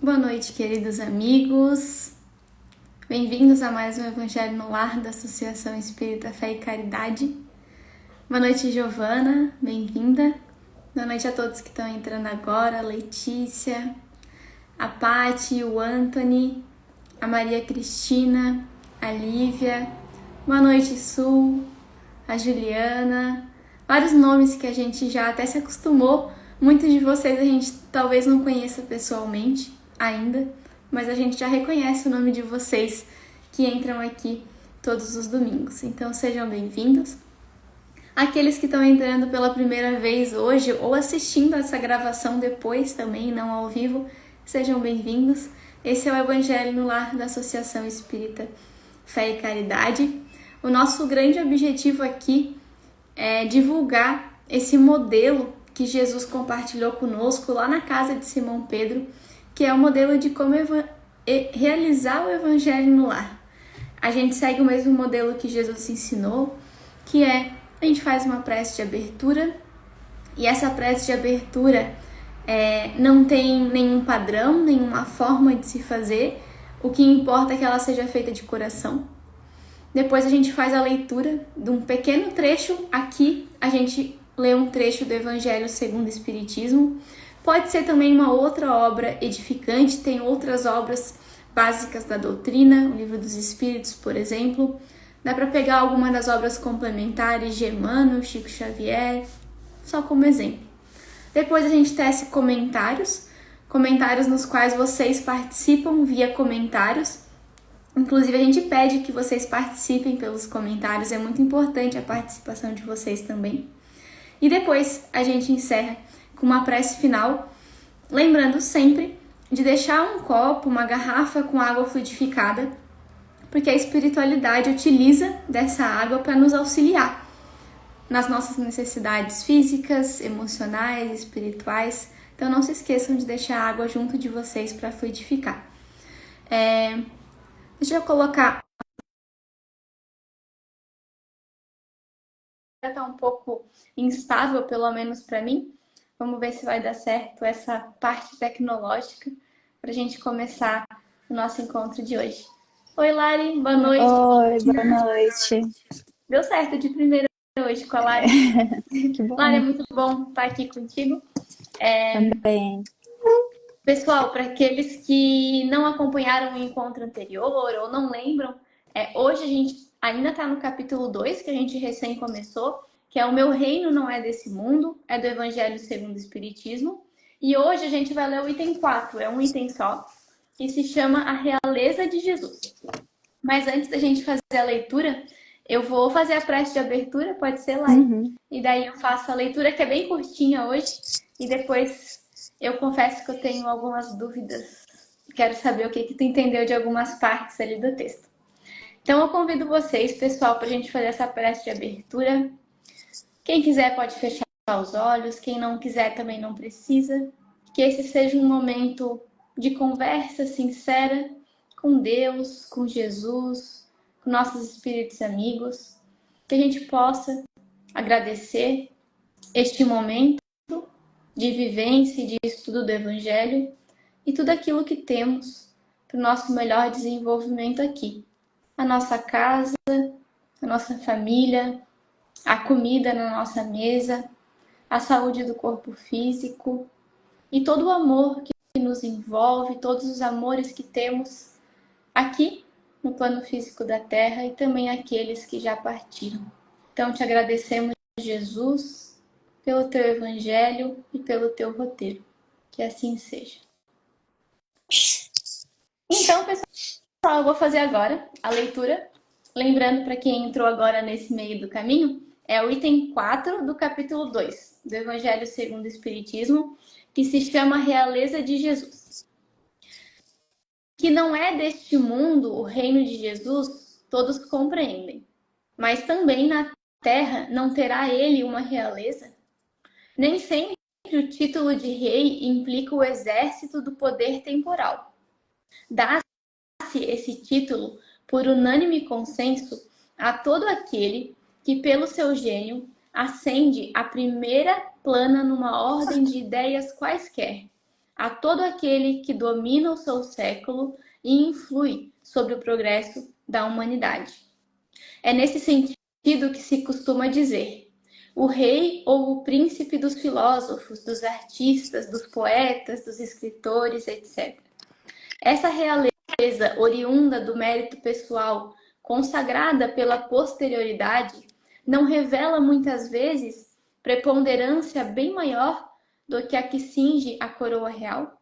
Boa noite, queridos amigos. Bem-vindos a mais um Evangelho no Lar da Associação Espírita Fé e Caridade. Boa noite, Giovana. Bem-vinda. Boa noite a todos que estão entrando agora. A Letícia, a Pati, o Anthony, a Maria Cristina, a Lívia. Boa noite, Sul, a Juliana. Vários nomes que a gente já até se acostumou. Muitos de vocês a gente talvez não conheça pessoalmente ainda, mas a gente já reconhece o nome de vocês que entram aqui todos os domingos. Então sejam bem-vindos. Aqueles que estão entrando pela primeira vez hoje ou assistindo essa gravação depois também, não ao vivo, sejam bem-vindos. Esse é o Evangelho no Lar da Associação Espírita Fé e Caridade. O nosso grande objetivo aqui é divulgar esse modelo que Jesus compartilhou conosco lá na casa de Simão Pedro, que é o modelo de como realizar o Evangelho no lar. A gente segue o mesmo modelo que Jesus ensinou, que é, a gente faz uma prece de abertura, e essa prece de abertura não tem nenhum padrão, nenhuma forma de se fazer, o que importa é que ela seja feita de coração. Depois a gente faz a leitura de um pequeno trecho. Aqui a gente lê um trecho do Evangelho segundo o Espiritismo. Pode ser também uma outra obra edificante, tem outras obras básicas da doutrina, o Livro dos Espíritos, por exemplo. Dá para pegar alguma das obras complementares de Emmanuel, Chico Xavier, só como exemplo. Depois a gente tece comentários nos quais vocês participam via comentários. Inclusive a gente pede que vocês participem pelos comentários, é muito importante a participação de vocês também. E depois a gente encerra com uma prece final, lembrando sempre de deixar um copo, uma garrafa com água fluidificada, porque a espiritualidade utiliza dessa água para nos auxiliar nas nossas necessidades físicas, emocionais, espirituais. Então não se esqueçam de deixar a água junto de vocês para fluidificar. Deixa eu colocar. Está um pouco instável, pelo menos para mim. Vamos ver se vai dar certo essa parte tecnológica para a gente começar o nosso encontro de hoje. Oi, Lari, boa noite. Oi, boa noite. Deu certo de primeira hoje com a Lari. Que bom. Lari, é muito bom estar aqui contigo. Também. Pessoal, para aqueles que não acompanharam o encontro anterior ou não lembram, hoje a gente ainda está no capítulo 2, que a gente recém começou, que é O Meu Reino Não É Desse Mundo, é do Evangelho segundo o Espiritismo. E hoje a gente vai ler o item 4, é um item só, que se chama A Realeza de Jesus. Mas antes da gente fazer a leitura, eu vou fazer a prece de abertura, pode ser, Lai? E daí eu faço a leitura, que é bem curtinha hoje, e depois eu confesso que eu tenho algumas dúvidas. Quero saber o que tu entendeu de algumas partes ali do texto. Então eu convido vocês, pessoal, para a gente fazer essa prece de abertura. Quem quiser pode fechar os olhos, quem não quiser também não precisa. Que esse seja um momento de conversa sincera com Deus, com Jesus, com nossos espíritos amigos. Que a gente possa agradecer este momento de vivência e de estudo do Evangelho e tudo aquilo que temos para o nosso melhor desenvolvimento aqui. A nossa casa, a nossa família, a comida na nossa mesa, a saúde do corpo físico e todo o amor que nos envolve, todos os amores que temos aqui no plano físico da Terra e também aqueles que já partiram. Então te agradecemos, Jesus, pelo teu Evangelho e pelo teu roteiro. Que assim seja. Então, pessoal, eu vou fazer agora a leitura. Lembrando para quem entrou agora nesse meio do caminho, é o item 4 do capítulo 2 do Evangelho segundo o Espiritismo, que se chama Realeza de Jesus. Que não é deste mundo o reino de Jesus, todos compreendem. Mas também na terra não terá ele uma realeza? Nem sempre o título de rei implica o exército do poder temporal. Dá-se esse título por unânime consenso a todo aquele que, pelo seu gênio, ascende à primeira plana numa ordem de ideias quaisquer, a todo aquele que domina o seu século e influi sobre o progresso da humanidade. É nesse sentido que se costuma dizer: o rei ou o príncipe dos filósofos, dos artistas, dos poetas, dos escritores, etc. Essa realeza oriunda do mérito pessoal, consagrada pela posterioridade, não revela muitas vezes preponderância bem maior do que a que cinge a coroa real?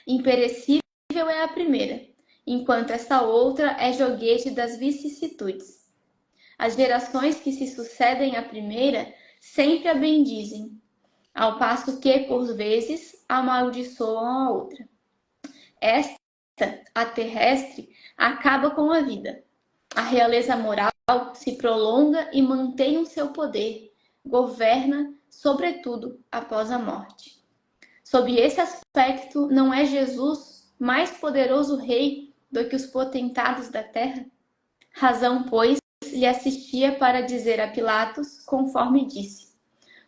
Imperecível é a primeira, enquanto esta outra é joguete das vicissitudes. As gerações que se sucedem à primeira sempre a bendizem, ao passo que, por vezes, amaldiçoam a outra. Esta, a terrestre, acaba com a vida. A realeza moral se prolonga e mantém o seu poder, governa, sobretudo, após a morte. Sob esse aspecto, não é Jesus mais poderoso rei do que os potentados da terra? Razão, pois, lhe assistia para dizer a Pilatos, conforme disse: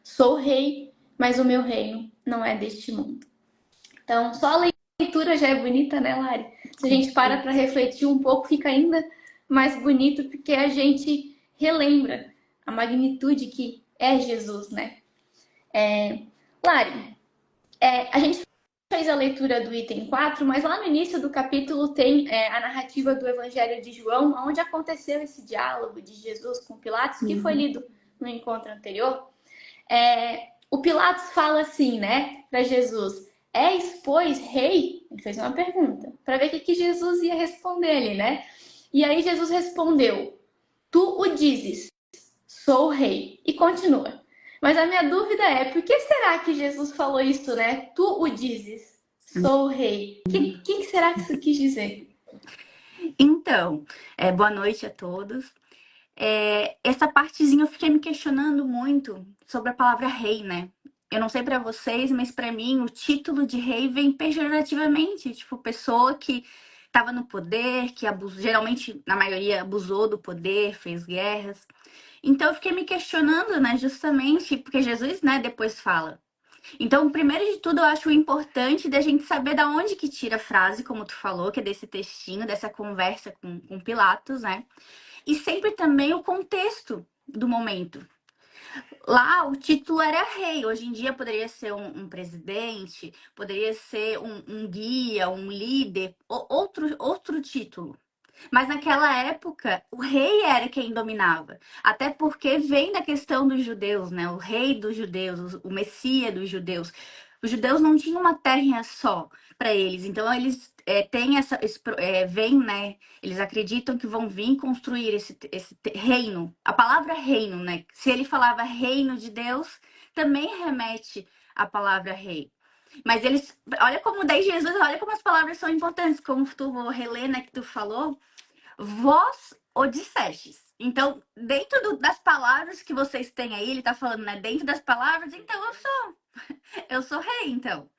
sou rei, mas o meu reino não é deste mundo. Então, só a leitura já é bonita, né, Lari? Se a gente para refletir um pouco, fica ainda mais bonito, porque a gente relembra a magnitude que é Jesus, né? Lari, a gente fez a leitura do item 4, mas lá no início do capítulo tem a narrativa do Evangelho de João, onde aconteceu esse diálogo de Jesus com Pilatos, que foi lido no encontro anterior. O Pilatos fala assim, né, para Jesus: és, pois, rei? Ele fez uma pergunta, para ver o que Jesus ia responder ali, né? E aí Jesus respondeu: tu o dizes, sou rei. E continua. Mas a minha dúvida é, por que será que Jesus falou isso, né? Tu o dizes, sou rei. O que será que isso quis dizer? Então, boa noite a todos. Essa partezinha eu fiquei me questionando muito sobre a palavra rei, né? Eu não sei pra vocês, mas pra mim o título de rei vem pejorativamente, tipo, pessoa que estava no poder, que geralmente, na maioria, abusou do poder, fez guerras. Então eu fiquei me questionando, né, justamente porque Jesus, né, depois fala. Então, primeiro de tudo, eu acho importante da gente saber da onde que tira a frase, como tu falou, que é desse textinho, dessa conversa com Pilatos, né? E sempre também o contexto do momento. Lá o título era rei, hoje em dia poderia ser um presidente, poderia ser um guia, um líder, outro título. Mas naquela época, o rei era quem dominava. Até porque vem da questão dos judeus, né? O rei dos judeus, o Messias dos judeus. Os judeus não tinham uma terra só para eles. Então, eles têm vem, né? Eles acreditam que vão vir construir esse reino. A palavra reino, né? Se ele falava reino de Deus, também remete à palavra rei. Mas eles, olha como daí Jesus, olha como as palavras são importantes, como tu vou reler, né, que tu falou, vós o dissestes. Então, dentro das palavras que vocês têm aí, ele tá falando, né, dentro das palavras, então eu sou rei, então.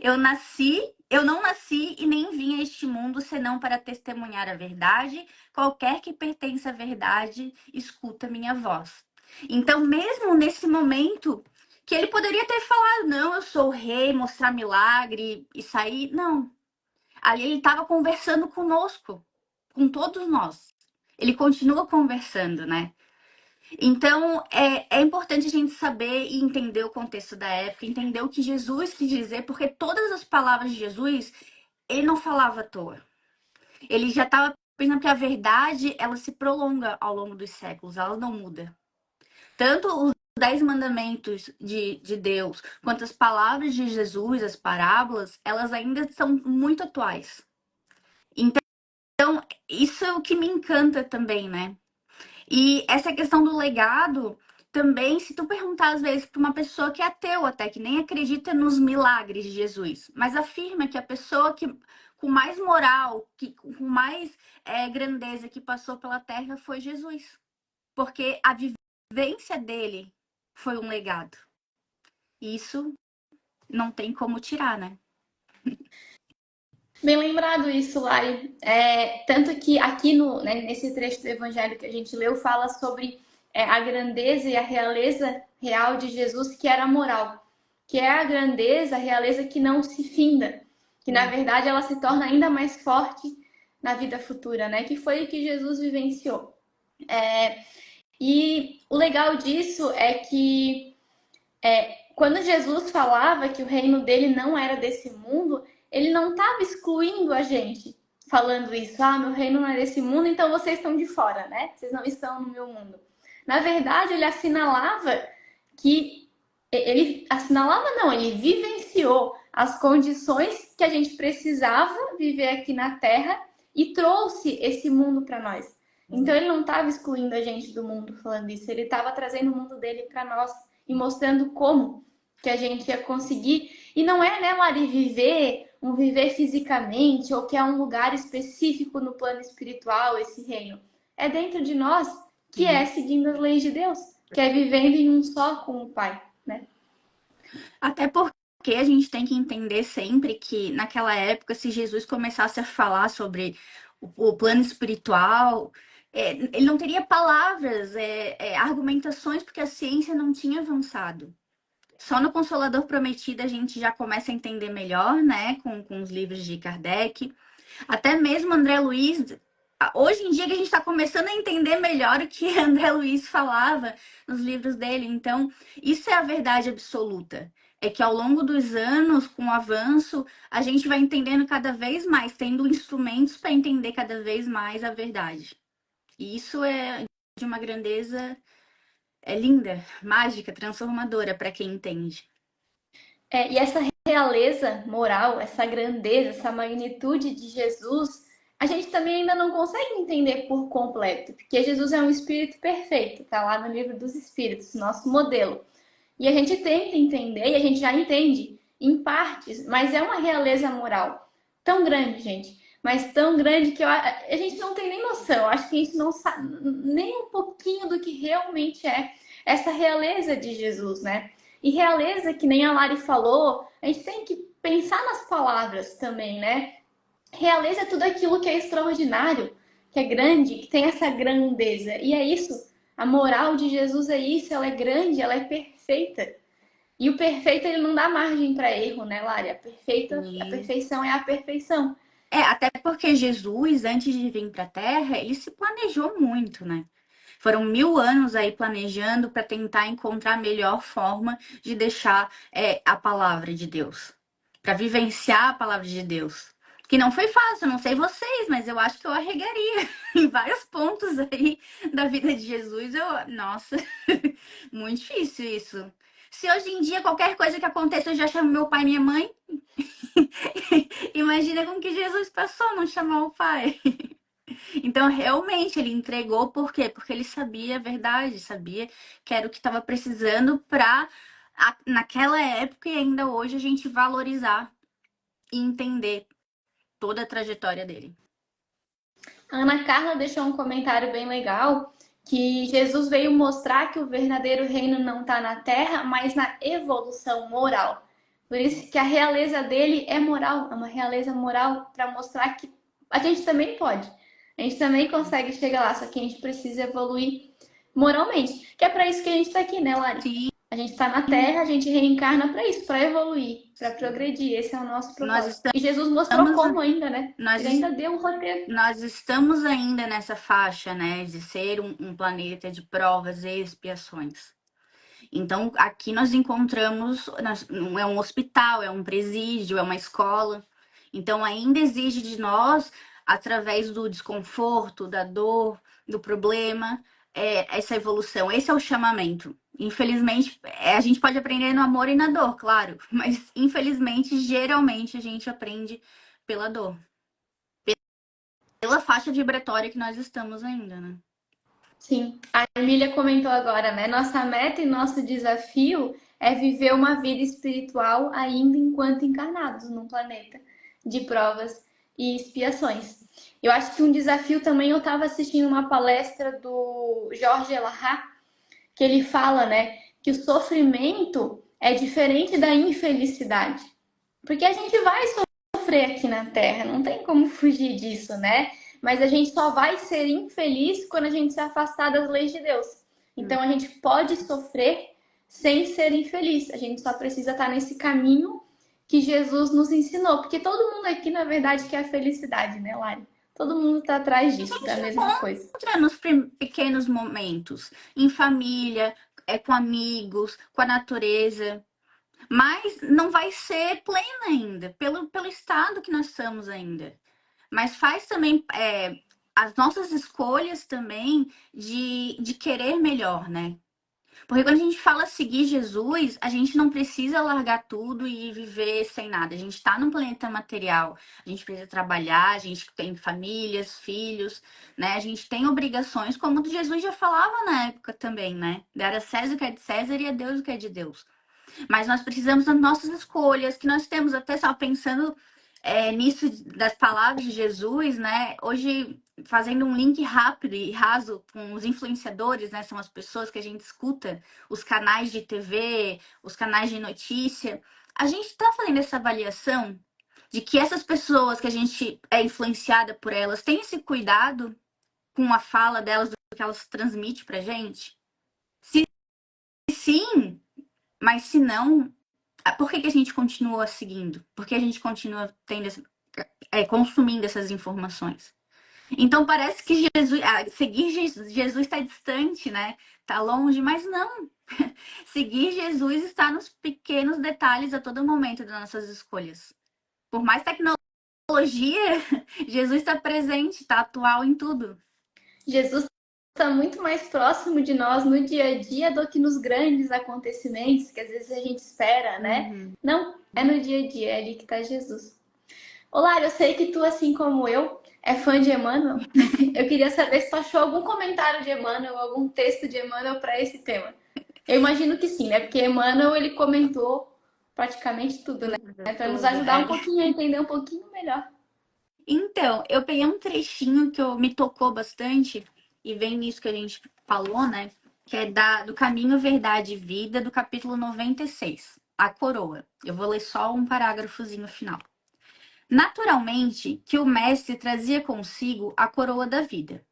Eu não nasci e nem vim a este mundo senão para testemunhar a verdade. Qualquer que pertença à verdade, escuta minha voz. Então, mesmo nesse momento que ele poderia ter falado, não, eu sou o rei, mostrar milagre e sair, não. Ali ele estava conversando conosco, com todos nós. Ele continua conversando, né? Então, é importante a gente saber e entender o contexto da época, entender o que Jesus quis dizer, porque todas as palavras de Jesus, ele não falava à toa. Ele já estava pensando que a verdade, ela se prolonga ao longo dos séculos, ela não muda. Tanto os 10 mandamentos de Deus, quanto as palavras de Jesus, as parábolas, elas ainda são muito atuais. Então, isso é o que me encanta também, né? E essa questão do legado, também, se tu perguntar às vezes para uma pessoa que é ateu até, que nem acredita nos milagres de Jesus, mas afirma que a pessoa que com mais moral, que com mais grandeza que passou pela terra foi Jesus. Porque a vivência dele foi um legado. Isso não tem como tirar, né? Bem lembrado isso, Lari. Tanto que aqui nesse trecho do Evangelho que a gente leu, fala sobre a grandeza e a realeza real de Jesus, que era a moral. que é a grandeza, a realeza que não se finda, que na verdade ela se torna ainda mais forte na vida futura, né? Que foi o que Jesus vivenciou. E o legal disso é que quando Jesus falava que o reino dele não era desse mundo, ele não estava excluindo a gente, falando isso, meu reino não é desse mundo, então vocês estão de fora, né? Vocês não estão no meu mundo. Na verdade, ele assinalava que ele vivenciou as condições que a gente precisava viver aqui na Terra e trouxe esse mundo para nós. Então ele não estava excluindo a gente do mundo falando isso, ele estava trazendo o mundo dele para nós e mostrando como que a gente ia conseguir. E não é, né, Lari, viver fisicamente ou que é um lugar específico no plano espiritual, esse reino. É dentro de nós, que é seguindo as leis de Deus, que é vivendo em um só com o Pai, né? Até porque a gente tem que entender sempre que naquela época, se Jesus começasse a falar sobre o plano espiritual, ele não teria palavras, argumentações, porque a ciência não tinha avançado. Só no Consolador Prometido a gente já começa a entender melhor, né? Com os livros de Kardec. Até mesmo André Luiz, hoje em dia que a gente está começando a entender melhor o que André Luiz falava nos livros dele. Então, isso é a verdade absoluta. É que ao longo dos anos, com o avanço, a gente vai entendendo cada vez mais, tendo instrumentos para entender cada vez mais a verdade. E isso é de uma grandeza linda, mágica, transformadora para quem entende. E essa realeza moral, essa grandeza, essa magnitude de Jesus, a gente também ainda não consegue entender por completo, porque Jesus é um espírito perfeito, tá lá no livro dos Espíritos, nosso modelo. E a gente tenta entender, e a gente já entende em partes, mas é uma realeza moral tão grande, gente, mas tão grande que a gente não tem nem noção. Acho que a gente não sabe nem um pouquinho do que realmente é essa realeza de Jesus, né? E realeza, que nem a Lari falou, a gente tem que pensar nas palavras também, né? Realeza é tudo aquilo que é extraordinário, que é grande, que tem essa grandeza. E é isso. A moral de Jesus é isso, ela é grande, ela é perfeita. E o perfeito, ele não dá margem para erro, né, Lari? A perfeição é a perfeição. Até porque Jesus, antes de vir para a Terra, ele se planejou muito, né? Foram 1000 anos aí planejando para tentar encontrar a melhor forma de deixar a palavra de Deus, para vivenciar a palavra de Deus. Que não foi fácil, não sei vocês, mas eu acho que eu arregaria em vários pontos aí da vida de Jesus. Nossa, muito difícil isso. Se hoje em dia qualquer coisa que aconteça eu já chamo meu pai e minha mãe, imagina como que Jesus passou não chamar o pai. Então, realmente, ele entregou por quê? Porque ele sabia a verdade, sabia que era o que estava precisando para, naquela época e ainda hoje, a gente valorizar e entender toda a trajetória dele. A Ana Carla deixou um comentário bem legal, que Jesus veio mostrar que o verdadeiro reino não está na terra, mas na evolução moral. Por isso que a realeza dele é moral, é uma realeza moral para mostrar que a gente também pode. A gente também consegue chegar lá, só que a gente precisa evoluir moralmente. Que é para isso que a gente está aqui, né, Lari? Sim. A gente está na Terra, a gente reencarna para isso, para evoluir, para progredir. Esse é o nosso propósito. E Jesus mostrou como ainda, né? Ele ainda deu um roteiro. Nós estamos ainda nessa faixa, né, de ser um planeta de provas e expiações. Então, aqui nós encontramos, é um hospital, é um presídio, é uma escola. Então, ainda exige de nós, através do desconforto, da dor, do problema, essa evolução. Esse é o chamamento. Infelizmente, a gente pode aprender no amor e na dor, claro. Mas, infelizmente, geralmente a gente aprende pela dor. Pela faixa vibratória que nós estamos ainda, né? Sim, a Emília comentou agora, né? Nossa meta e nosso desafio é viver uma vida espiritual ainda enquanto encarnados num planeta de provas e expiações. Eu acho que um desafio também, eu estava assistindo uma palestra do Jorge Elahá, que ele fala, né, que o sofrimento é diferente da infelicidade. Porque a gente vai sofrer aqui na Terra, não tem como fugir disso, né? Mas a gente só vai ser infeliz quando a gente se afastar das leis de Deus. Então a gente pode sofrer sem ser infeliz. A gente só precisa estar nesse caminho que Jesus nos ensinou, porque todo mundo aqui, na verdade, quer a felicidade, né, Lari? Todo mundo está atrás disso, da mesma coisa. Encontra nos pequenos momentos, em família, com amigos, com a natureza. Mas não vai ser plena ainda, pelo estado que nós estamos ainda. Mas faz também as nossas escolhas também de querer melhor, né? Porque quando a gente fala seguir Jesus, a gente não precisa largar tudo e viver sem nada. A gente está num planeta material, a gente precisa trabalhar, a gente tem famílias, filhos, né? A gente tem obrigações, como Jesus já falava na época também, né? Dar a César o que é de César e a Deus o que é de Deus. Mas nós precisamos das nossas escolhas, que nós temos, até só pensando nisso das palavras de Jesus, né? Hoje, fazendo um link rápido e raso com os influenciadores, né? São as pessoas que a gente escuta, os canais de TV, os canais de notícia. A gente está fazendo essa avaliação de que essas pessoas que a gente é influenciada por elas têm esse cuidado com a fala delas, do que elas transmitem pra gente? Se sim, mas se não, por que a gente continua seguindo? Por que a gente continua consumindo essas informações? Então parece que seguir Jesus está distante, né? Está longe, mas não. Seguir Jesus está nos pequenos detalhes a todo momento das nossas escolhas. Por mais tecnologia, Jesus está presente, está atual em tudo. Jesus está muito mais próximo de nós no dia a dia do que nos grandes acontecimentos que às vezes a gente espera, né? Uhum. Não, é no dia a dia, é ali que está Jesus. Olá, eu sei que tu, assim como eu, é fã de Emmanuel. Eu queria saber se tu achou algum comentário de Emmanuel, algum texto de Emmanuel para esse tema. Eu imagino que sim, né? Porque Emmanuel, ele comentou praticamente tudo, né? Para nos Tudo, ajudar um pouquinho a entender um pouquinho melhor. Então, eu peguei um trechinho que me tocou bastante, e vem nisso que a gente falou, né? Que é do Caminho, Verdade e Vida, do capítulo 96, A Coroa. Eu vou ler só um parágrafozinho final. Naturalmente, que o mestre trazia consigo a coroa da vida.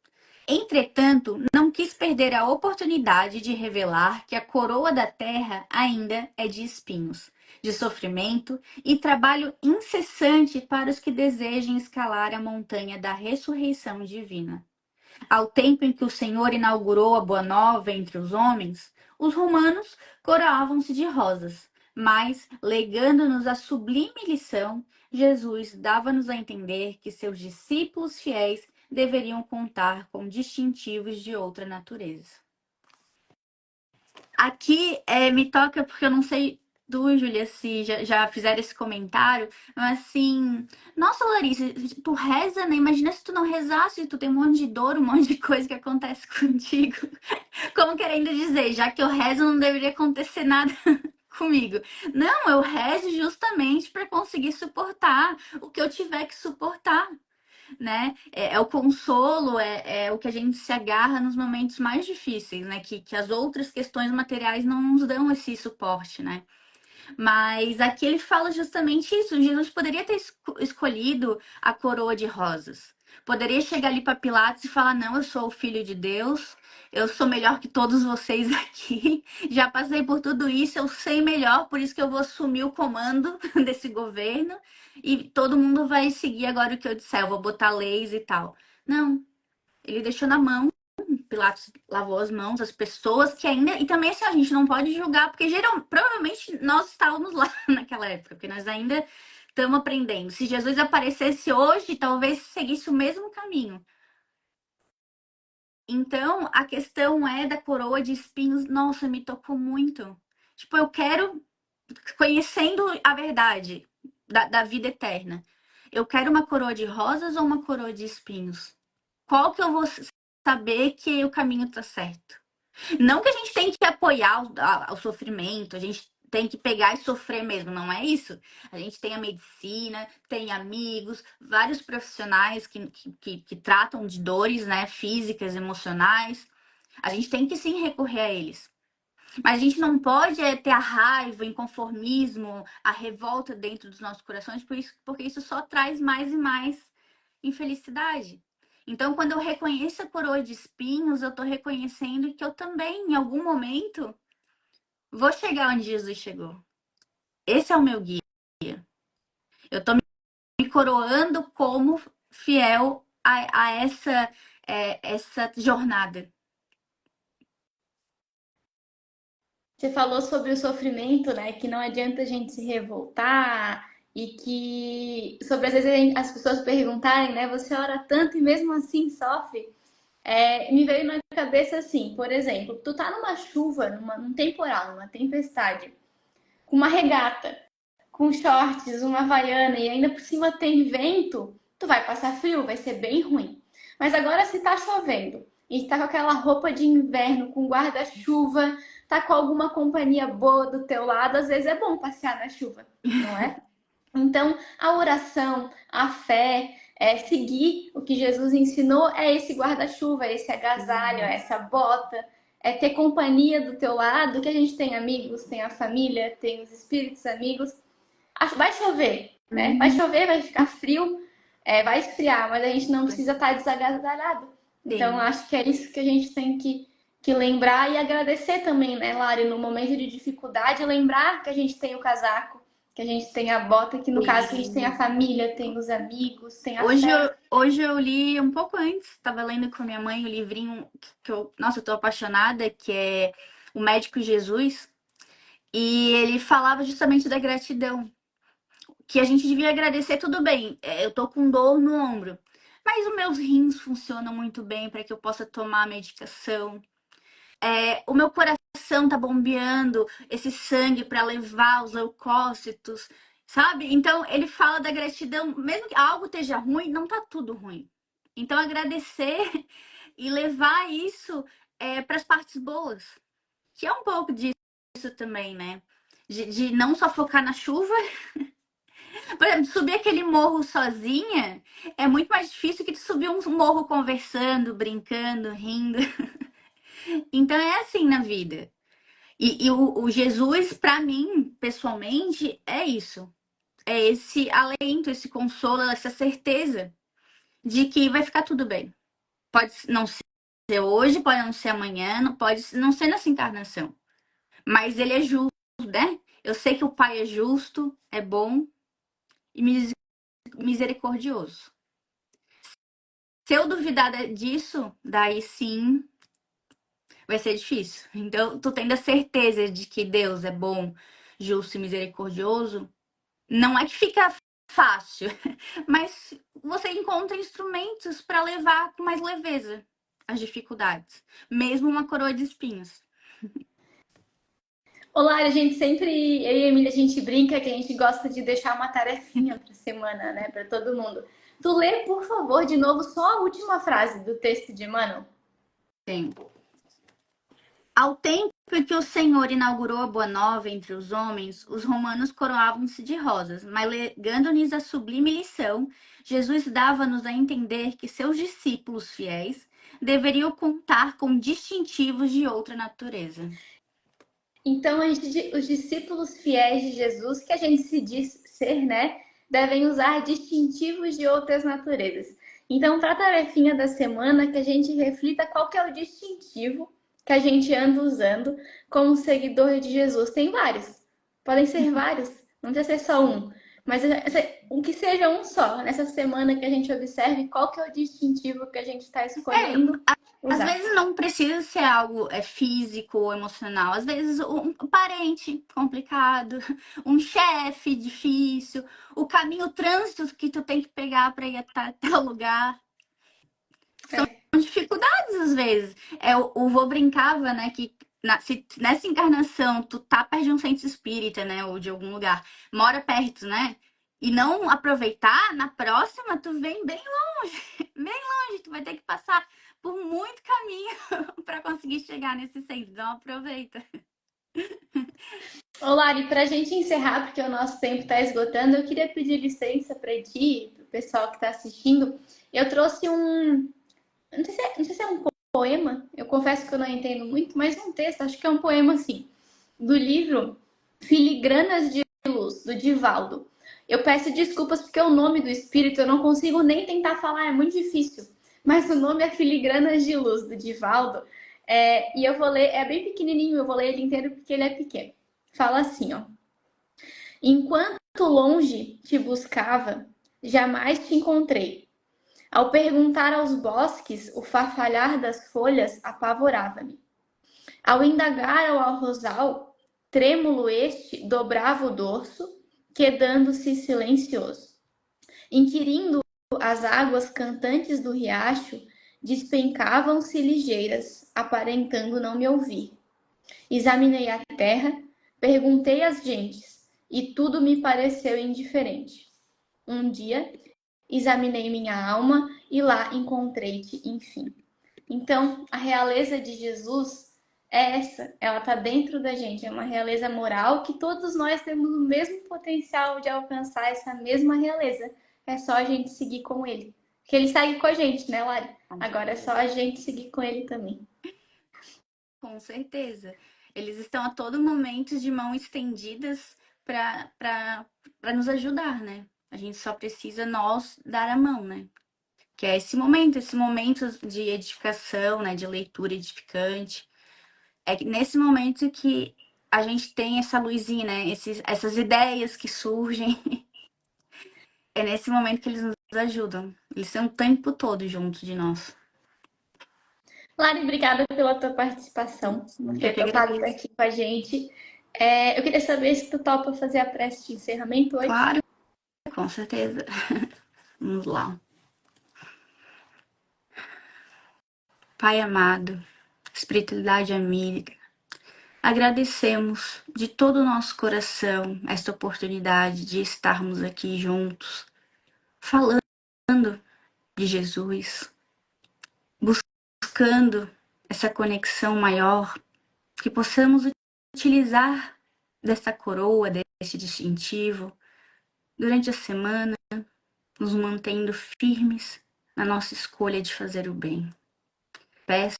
Entretanto, não quis perder a oportunidade de revelar que a coroa da terra ainda é de espinhos, de sofrimento e trabalho incessante para os que desejem escalar a montanha da ressurreição divina. Ao tempo em que o Senhor inaugurou a Boa Nova entre os homens, os romanos coroavam-se de rosas, mas, legando-nos a sublime lição, Jesus dava-nos a entender que seus discípulos fiéis deveriam contar com distintivos de outra natureza. Aqui me toca porque eu não sei tu, Júlia, se já fizeram esse comentário, mas assim, nossa, Larissa, tu reza, né? Imagina se tu não rezasse, tu tem um monte de dor, um monte de coisa que acontece contigo. Como querendo dizer, já que eu rezo, não deveria acontecer nada comigo. Não, eu rezo justamente para conseguir suportar o que eu tiver que suportar, né? É o consolo, é o que a gente se agarra nos momentos mais difíceis, né? Que as outras questões materiais não nos dão esse suporte, né? Mas aqui ele fala justamente isso. Jesus poderia ter escolhido a coroa de rosas. Poderia chegar ali para Pilatos e falar: Não, eu sou o filho de Deus, eu sou melhor que todos vocês aqui, já passei por tudo isso, eu sei melhor, por isso que eu vou assumir o comando desse governo e todo mundo vai seguir agora o que eu disser, eu vou botar leis e tal. Não, ele deixou na mão. Pilatos lavou as mãos, as pessoas que ainda. E também assim, a gente não pode julgar, porque provavelmente nós estávamos lá naquela época, porque nós ainda estamos aprendendo. Se Jesus aparecesse hoje, talvez seguisse o mesmo caminho. Então, a questão da coroa de espinhos, nossa, me tocou muito. Tipo, eu quero, conhecendo a verdade da vida eterna, eu quero uma coroa de rosas ou uma coroa de espinhos? Qual que eu vou saber que o caminho tá certo? Não que a gente tem que apoiar o sofrimento, a gente tem que pegar e sofrer mesmo, não é isso? A gente tem a medicina, tem amigos, vários profissionais que tratam de dores, né, físicas, emocionais. A gente tem que sim recorrer a eles. Mas a gente não pode ter a raiva, o inconformismo, a revolta dentro dos nossos corações, porque isso só traz mais e mais infelicidade. Então, quando eu reconheço a coroa de espinhos, eu estou reconhecendo que eu também, em algum momento, vou chegar onde Jesus chegou. Esse é o meu guia. Eu tô me coroando como fiel a essa jornada. Você falou sobre o sofrimento, né? Que não adianta a gente se revoltar e que sobre às vezes as pessoas perguntarem, né? Você ora tanto e mesmo assim sofre. Me veio na cabeça assim, por exemplo, tu tá numa chuva, num temporal, numa tempestade, com uma regata, com shorts, uma havaiana e ainda por cima tem vento, tu vai passar frio, vai ser bem ruim. Mas agora se tá chovendo e tá com aquela roupa de inverno, com guarda-chuva, tá com alguma companhia boa do teu lado, às vezes é bom passear na chuva, não é? Então, a oração, a fé, seguir o que Jesus ensinou é esse guarda-chuva, é esse agasalho, é essa bota, é ter companhia do teu lado, que a gente tem amigos, tem a família, tem os espíritos amigos. Vai chover, né? Vai chover, vai ficar frio, vai esfriar, mas a gente não precisa estar desagasalhado. Então, Sim. acho que é isso que a gente tem que lembrar e agradecer também, né, Lari? No momento de dificuldade, lembrar que a gente tem o casaco, que a gente tem a bota, que no caso a gente tem a família, tem os amigos, tem a fé. Hoje eu li um pouco antes, estava lendo com minha mãe o livrinho nossa, eu tô apaixonada, que é O Médico Jesus, e ele falava justamente da gratidão, que a gente devia agradecer tudo bem. Eu tô com dor no ombro, mas os meus rins funcionam muito bem para que eu possa tomar a medicação. O meu coração tá bombeando esse sangue para levar os leucócitos, sabe? Então ele fala da gratidão, mesmo que algo esteja ruim, não tá tudo ruim. Então agradecer e levar isso para as partes boas, que é um pouco disso também, né? De não só focar na chuva. Por exemplo, subir aquele morro sozinha é muito mais difícil que subir um morro conversando, brincando, rindo. Então é assim na vida. E o Jesus, para mim, pessoalmente, é isso. É esse alento, esse consolo, essa certeza de que vai ficar tudo bem. Pode não ser hoje, pode não ser amanhã, não pode não ser nessa encarnação. Mas ele é justo, né? Eu sei que o Pai é justo, é bom e misericordioso. Se eu duvidar disso, daí sim vai ser difícil. Então, tu tendo a certeza de que Deus é bom, justo e misericordioso, não é que fica fácil, mas você encontra instrumentos para levar com mais leveza as dificuldades, mesmo uma coroa de espinhos. Olá, a gente sempre, eu e a Emília, a gente brinca que a gente gosta de deixar uma tarefinha para semana, né, para todo mundo. Tu lê, por favor, de novo só a última frase do texto de Emmanuel. Sim. Ao tempo em que o Senhor inaugurou a Boa Nova entre os homens, os romanos coroavam-se de rosas, mas legando-nos a sublime lição, Jesus dava-nos a entender que seus discípulos fiéis deveriam contar com distintivos de outra natureza. Então, os discípulos fiéis de Jesus, que a gente se diz ser, né, devem usar distintivos de outras naturezas. Então, para a tarefinha da semana, que a gente reflita qual que é o distintivo que a gente anda usando como seguidor de Jesus. Tem vários, podem ser vários, não precisa ser só um. Mas o que seja um só, nessa semana que a gente observe qual que é o distintivo que a gente está escolhendo Às usar. vezes não precisa ser algo físico ou emocional. Às vezes um parente complicado, um chefe difícil, o caminho, o trânsito que tu tem que pegar para ir até tal lugar. São dificuldades às vezes. O vô brincava, né, que se nessa encarnação tu tá perto de um centro espírita, né, ou de algum lugar, mora perto, né, e não aproveitar, na próxima tu vem bem longe, bem longe, tu vai ter que passar por muito caminho para conseguir chegar nesse centro, então aproveita. Ô Lari, para a gente encerrar, porque o nosso tempo está esgotando, eu queria pedir licença para ti, para o pessoal que está assistindo. Eu trouxe um. Não sei se é um poema, eu confesso que eu não entendo muito, mas um texto, acho que é um poema assim, do livro Filigranas de Luz, do Divaldo. Eu peço desculpas porque o nome do espírito eu não consigo nem tentar falar, é muito difícil. Mas o nome é Filigranas de Luz, do Divaldo. E eu vou ler, é bem pequenininho, eu vou ler ele inteiro porque ele é pequeno. Fala assim, ó. Enquanto longe te buscava, jamais te encontrei. Ao perguntar aos bosques, o farfalhar das folhas apavorava-me. Ao indagar ao arrozal, trêmulo este dobrava o dorso, quedando-se silencioso. Inquirindo as águas cantantes do riacho, despencavam-se ligeiras, aparentando não me ouvir. Examinei a terra, perguntei às gentes, e tudo me pareceu indiferente. Um dia, examinei minha alma e lá encontrei-te, enfim. Então, a realeza de Jesus é essa, ela está dentro da gente, é uma realeza moral que todos nós temos o mesmo potencial de alcançar essa mesma realeza. É só a gente seguir com ele. Porque ele segue com a gente, né, Lari? Agora é só a gente seguir com ele também. Com certeza. Eles estão a todo momento de mãos estendidas para nos ajudar, né? A gente só precisa nós dar a mão, né? Que é esse momento de edificação, né? De leitura edificante. É nesse momento que a gente tem essa luzinha, né? Essas ideias que surgem. É nesse momento que eles nos ajudam. Eles estão o tempo todo junto de nós. Lari, obrigada pela tua participação, por ter topado aqui com a gente. Eu queria saber se tu topa fazer a prece de encerramento hoje. Claro, com certeza. Vamos lá. Pai amado, espiritualidade amiga, agradecemos de todo o nosso coração esta oportunidade de estarmos aqui juntos, falando de Jesus, buscando essa conexão maior, que possamos utilizar dessa coroa, desse distintivo, durante a semana, nos mantendo firmes na nossa escolha de fazer o bem. Peço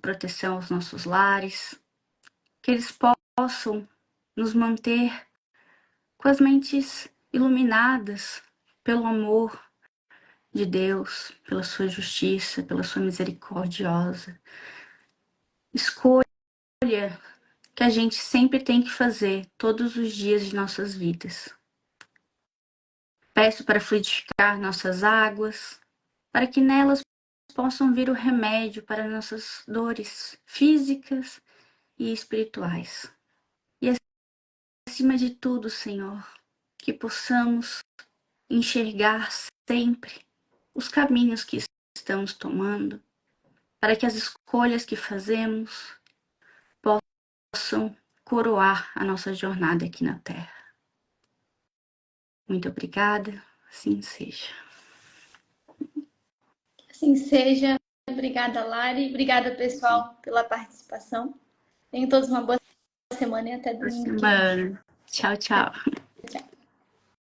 proteção aos nossos lares, que eles possam nos manter com as mentes iluminadas pelo amor de Deus, pela sua justiça, pela sua misericordiosa escolha que a gente sempre tem que fazer todos os dias de nossas vidas. Peço para fluidificar nossas águas, para que nelas possam vir o remédio para nossas dores físicas e espirituais. E acima de tudo, Senhor, que possamos enxergar sempre os caminhos que estamos tomando, para que as escolhas que fazemos possam coroar a nossa jornada aqui na Terra. Muito obrigada, assim seja. Assim seja. Obrigada, Lari. Obrigada, pessoal, pela participação. Tenham todos uma boa semana e até domingo. Tchau, tchau.